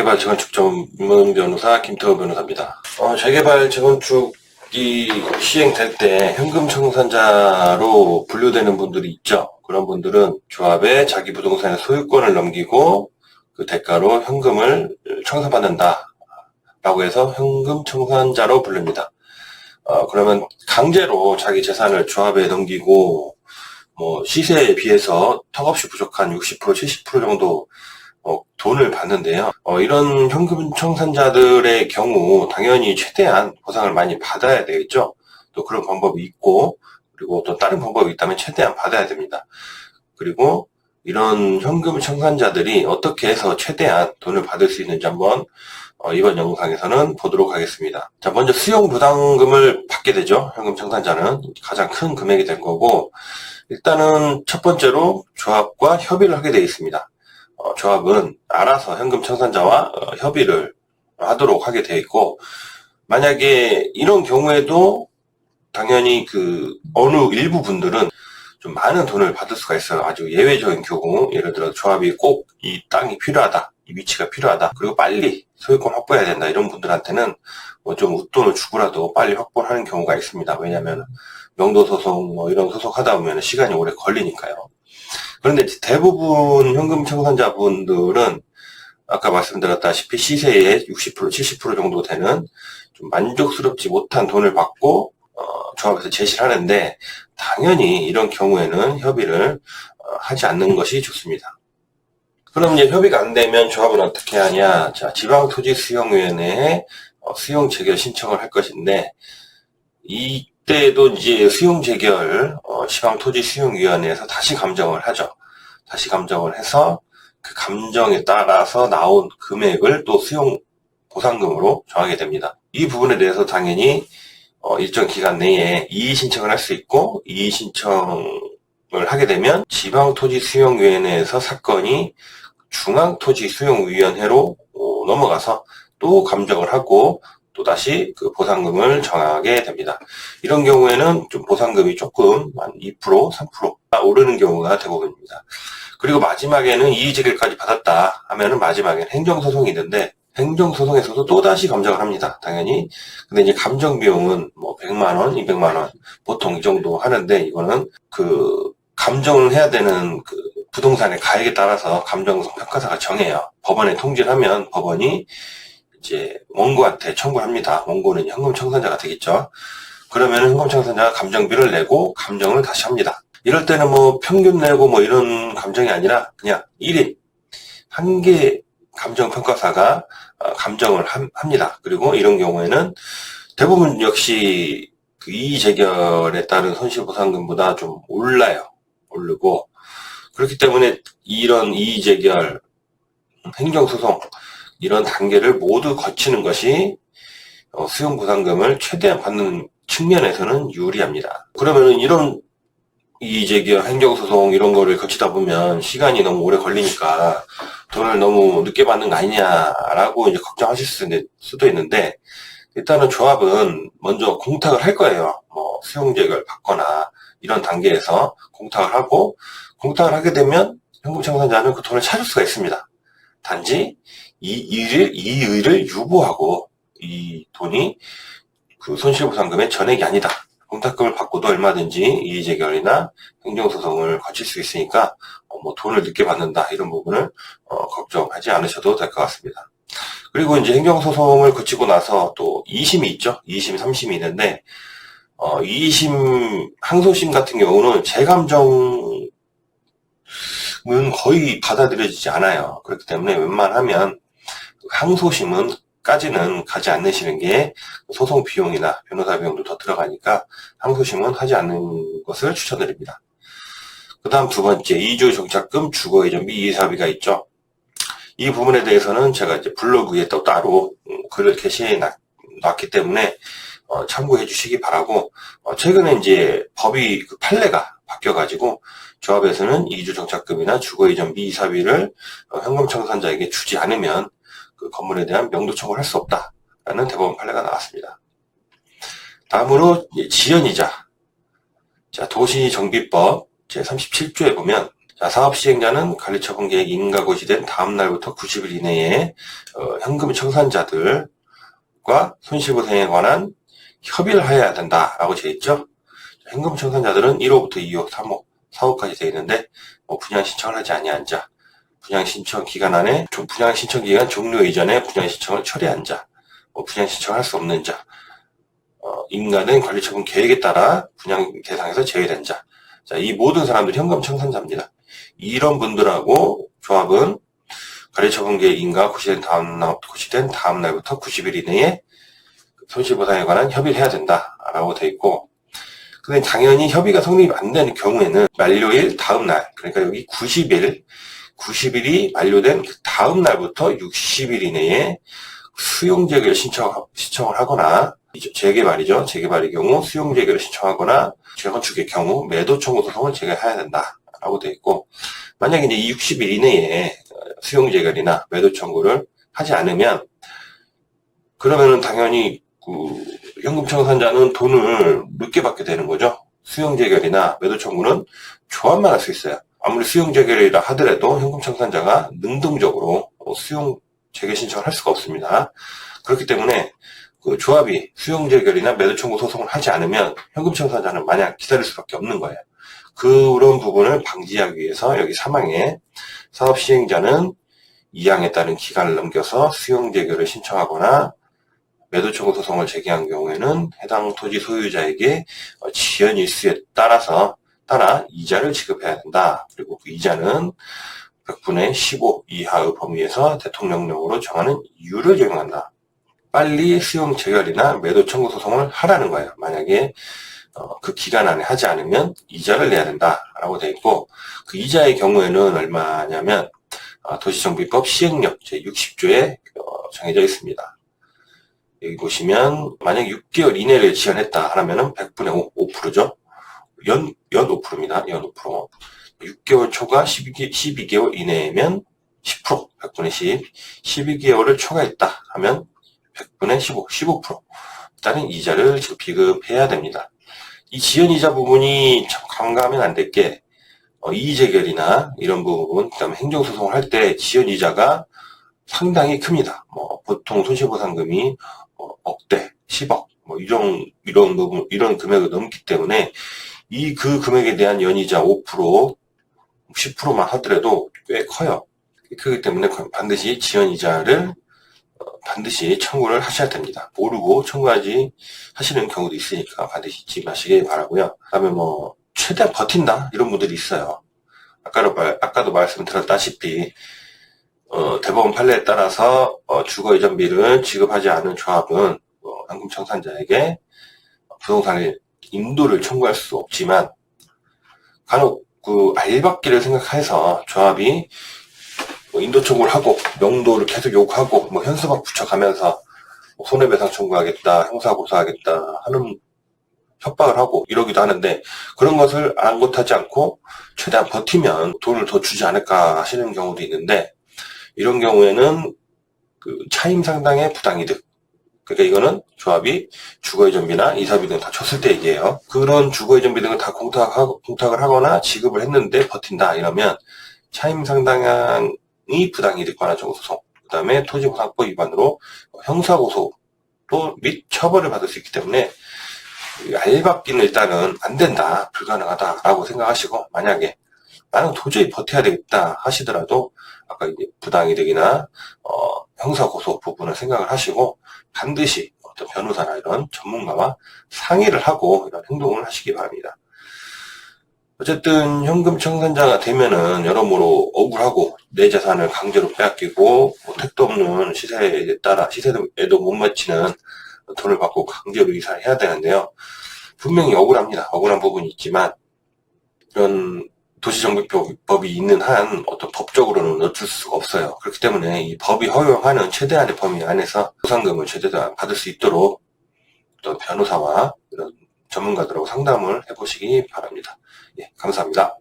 재개발 재건축 전문 변호사 김태호 변호사입니다. 재개발 재건축이 시행될 때 현금 청산자로 분류되는 분들이 있죠. 그런 분들은 조합에 자기 부동산의 소유권을 넘기고 그 대가로 현금을 청산받는다 라고 해서 현금 청산자로 부릅니다. 그러면 강제로 자기 재산을 조합에 넘기고 시세에 비해서 턱없이 부족한 60%, 70% 정도 돈을 받는데요. 이런 현금 청산자들의 경우 당연히 최대한 보상을 많이 받아야 되겠죠. 또 그런 방법이 있고, 그리고 또 다른 방법이 있다면 최대한 받아야 됩니다. 그리고 이런 현금 청산자들이 어떻게 해서 최대한 돈을 받을 수 있는지 한번 이번 영상에서는 보도록 하겠습니다. 자, 먼저 수용부담금을 받게 되죠. 현금 청산자는 가장 큰 금액이 될 거고, 일단은 첫 번째로 조합과 협의를 하게 되어 있습니다. 조합은 알아서 현금 청산자와 협의를 하도록 하게 되어 있고, 만약에 이런 경우에도 당연히 어느 일부 분들은 좀 많은 돈을 받을 수가 있어요. 아주 예외적인 경우, 예를 들어 조합이 꼭 이 땅이 필요하다, 이 위치가 필요하다, 그리고 빨리 소유권 확보해야 된다, 이런 분들한테는 좀 웃돈을 주고라도 빨리 확보를 하는 경우가 있습니다. 왜냐하면 명도소송 이런 소송 하다 보면 시간이 오래 걸리니까요. 그런데 대부분 현금 청산자분들은 아까 말씀드렸다시피 시세의 60%, 70% 정도 되는 좀 만족스럽지 못한 돈을 받고 조합에서 제시를 하는데, 당연히 이런 경우에는 협의를 하지 않는 것이 좋습니다. 그럼 이제 협의가 안 되면 조합은 어떻게 하냐? 자, 지방토지수용위원회에 수용 재결 신청을 할 것인데, 이때도 이제 수용 재결 지방토지수용위원회에서 다시 감정을 하죠. 다시 감정을 해서 그 감정에 따라서 나온 금액을 또 수용 보상금으로 정하게 됩니다. 이 부분에 대해서 당연히 일정 기간 내에 이의 신청을 할 수 있고, 이의 신청을 하게 되면 지방토지수용위원회에서 사건이 중앙토지수용위원회로 넘어가서 또 감정을 하고 또다시 그 보상금을 정하게 됩니다. 이런 경우에는 좀 보상금이 조금 한 2%, 3% 오르는 경우가 대부분입니다. 그리고 마지막에는 이의제결까지 받았다 하면은 마지막에는 행정소송이 있는데, 행정소송에서도 또다시 감정을 합니다. 당연히. 근데 이제 감정비용은 100만원, 200만원 보통 이 정도 하는데, 이거는 감정을 해야 되는 부동산의 가액에 따라서 감정성 평가사가 정해요. 법원에 통지를 하면 법원이 이제 원고한테 청구를 합니다. 원고는 현금 청산자가 되겠죠. 그러면 현금 청산자가 감정비를 내고 감정을 다시 합니다. 이럴 때는 평균 내고 이런 감정이 아니라 그냥 1인 한 개 감정평가사가 감정을 합니다. 그리고 이런 경우에는 대부분 역시 이의제결에 따른 손실보상금보다 좀 오르고, 그렇기 때문에 이런 이의제결, 행정소송 이런 단계를 모두 거치는 것이 수용보상금을 최대한 받는 측면에서는 유리합니다. 그러면은 이런 이의제결, 행정소송 이런 거를 거치다 보면 시간이 너무 오래 걸리니까 돈을 너무 늦게 받는 거 아니냐라고 이제 걱정하실 수도 있는데, 일단은 조합은 먼저 공탁을 할 거예요. 수용재결 받거나 이런 단계에서 공탁을 하고, 공탁을 하게 되면 현금 청산자는 그 돈을 찾을 수가 있습니다. 단지 이의를 유보하고 이 돈이 그 손실보상금의 전액이 아니다, 공탁금을 받고도 얼마든지 이의제결이나 행정소송을 거칠 수 있으니까 돈을 늦게 받는다, 이런 부분을 걱정하지 않으셔도 될 것 같습니다. 그리고 이제 행정소송을 거치고 나서 또 2심이 있죠. 2심, 3심이 있는데 2심, 항소심 같은 경우는 재감정은 거의 받아들여지지 않아요. 그렇기 때문에 웬만하면 항소심은 까지는 가지 않으시는 게 소송 비용이나 변호사 비용도 더 들어가니까 항소심은 하지 않는 것을 추천드립니다. 그 다음 두 번째, 이주정착금 주거이전비 이사비가 있죠. 이 부분에 대해서는 제가 이제 블로그에 또 따로 글을 게시해 놨기 때문에 참고해 주시기 바라고, 최근에 이제 법이 판례가 바뀌어가지고 조합에서는 이주정착금이나 주거이전비 이사비를 현금 청산자에게 주지 않으면 그 건물에 대한 명도 청구를 할 수 없다라는 대법원 판례가 나왔습니다. 다음으로 지연이자. 자, 도시정비법 제37조에 보면 자, 사업시행자는 관리처분 계획 인가 고시된 다음 날부터 90일 이내에 현금 청산자들과 손실보상에 관한 협의를 해야 된다라고 되어 있죠. 현금 청산자들은 1호부터 2호, 3호, 4호까지 되어 있는데 분양 신청을 하지 아니한 자, 분양 신청 기간 안에 분양 신청 기간 종료 이전에 분양 신청을 처리한 자, 분양 신청을 할 수 없는 자, 인가된 관리처분 계획에 따라 분양 대상에서 제외된 자. 자, 이 모든 사람들이 현금 청산자입니다. 이런 분들하고 조합은 관리처분 계획 인가 고시된 다음 날부터 90일 이내에 손실보상에 관한 협의를 해야 된다라고 되어 있고, 근데 당연히 협의가 성립이 안 되는 경우에는 만료일 다음 날, 그러니까 여기 90일이 만료된 그 다음 날부터 60일 이내에 수용재개를 신청을 하거나, 재개발이죠. 재개발의 경우 수용재개를 신청하거나, 재건축의 경우 매도 청구 소송을 제기해야 된다라고 되어 있고, 만약에 이제 60일 이내에 수용재개나 매도 청구를 하지 않으면, 그러면은 당연히 현금 청산자는 돈을 늦게 받게 되는 거죠. 수용재결이나 매도 청구는 조합만 할 수 있어요. 아무리 수용재결이라 하더라도 현금 청산자가 능동적으로 수용재결 신청을 할 수가 없습니다. 그렇기 때문에 그 조합이 수용재결이나 매도 청구 소송을 하지 않으면 현금 청산자는 마냥 기다릴 수밖에 없는 거예요. 그런 부분을 방지하기 위해서 여기 3항에 사업시행자는 2항에 따른 기간을 넘겨서 수용재결을 신청하거나 매도 청구 소송을 제기한 경우에는 해당 토지 소유자에게 지연 일수에 따라 이자를 지급해야 된다. 그리고 그 이자는 100분의 15 이하의 범위에서 대통령령으로 정하는 이유를 적용한다. 빨리 수용 재결이나 매도 청구 소송을 하라는 거예요. 만약에 그 기간 안에 하지 않으면 이자를 내야 된다라고 되어 있고, 그 이자의 경우에는 얼마냐면 도시정비법 시행령 제60조에 정해져 있습니다. 여기 보시면 만약 6개월 이내를 지연했다 하면은 100분의 5%죠. 연 5%입니다. 연 5%. 6개월 초과 12개월 이내면 10%, 100분의 10, 12개월을 초과했다 하면 100분의 15% 따른 이자를 비급해야 됩니다. 이 지연이자 부분이 참 간과하면 안 될 게, 이의재결이나 이런 부분, 그 다음에 행정소송을 할 때 지연이자가 상당히 큽니다. 보통 손실보상금이 억대, 10억, 이런 부분, 이런 금액을 넘기 때문에 그 금액에 대한 연이자 5%, 10%만 하더라도 꽤 커요. 그렇기 때문에 반드시 지연이자를 반드시 청구를 하셔야 됩니다. 모르고 하시는 경우도 있으니까 반드시 잊지 마시길 바라고요. 그다음에 최대한 버틴다 이런 분들이 있어요. 아까도 말씀드렸다시피 대법원 판례에 따라서 주거 이전비를 지급하지 않은 조합은 현금 청산자에게 부동산의 인도를 청구할 수 없지만, 간혹 그 알박기를 생각해서 조합이 인도 청구를 하고 명도를 계속 요구하고 현수막 붙여가면서 손해배상 청구하겠다, 형사고소하겠다 하는 협박을 하고 이러기도 하는데, 그런 것을 아랑곳하지 않고 최대한 버티면 돈을 더 주지 않을까 하시는 경우도 있는데, 이런 경우에는 그 차임 상당의 부당이득, 그러니까 이거는 조합이 주거이전비나 이사비 등 다 줬을 때 얘기예요. 그런 주거이전비 등을 다 공탁을 하거나 지급을 했는데 버틴다 이러면 차임 상당히 부당이득 관한 청구소송, 그 다음에 토지보상법 위반으로 형사고소 및 처벌을 받을 수 있기 때문에 알박기는 일단은 안 된다, 불가능하다라고 생각하시고, 만약에 나는 도저히 버텨야 되겠다 하시더라도 아까 이제 부당이득이나 형사고소 부분을 생각을 하시고 반드시 어떤 변호사나 이런 전문가와 상의를 하고 이런 행동을 하시기 바랍니다. 어쨌든 현금 청산자가 되면은 여러모로 억울하고 내 자산을 강제로 빼앗기고 택도 없는 시세에 따라 시세에도 못 맞추는 돈을 받고 강제로 이사를 해야 되는데요. 분명히 억울합니다. 억울한 부분이 있지만 이런 도시정비법이 있는 한 어떤 법적으로는 어쩔 수가 없어요. 그렇기 때문에 이 법이 허용하는 최대한의 범위 안에서 보상금을 최대한 받을 수 있도록 어떤 변호사와 이런 전문가들하고 상담을 해보시기 바랍니다. 예, 감사합니다.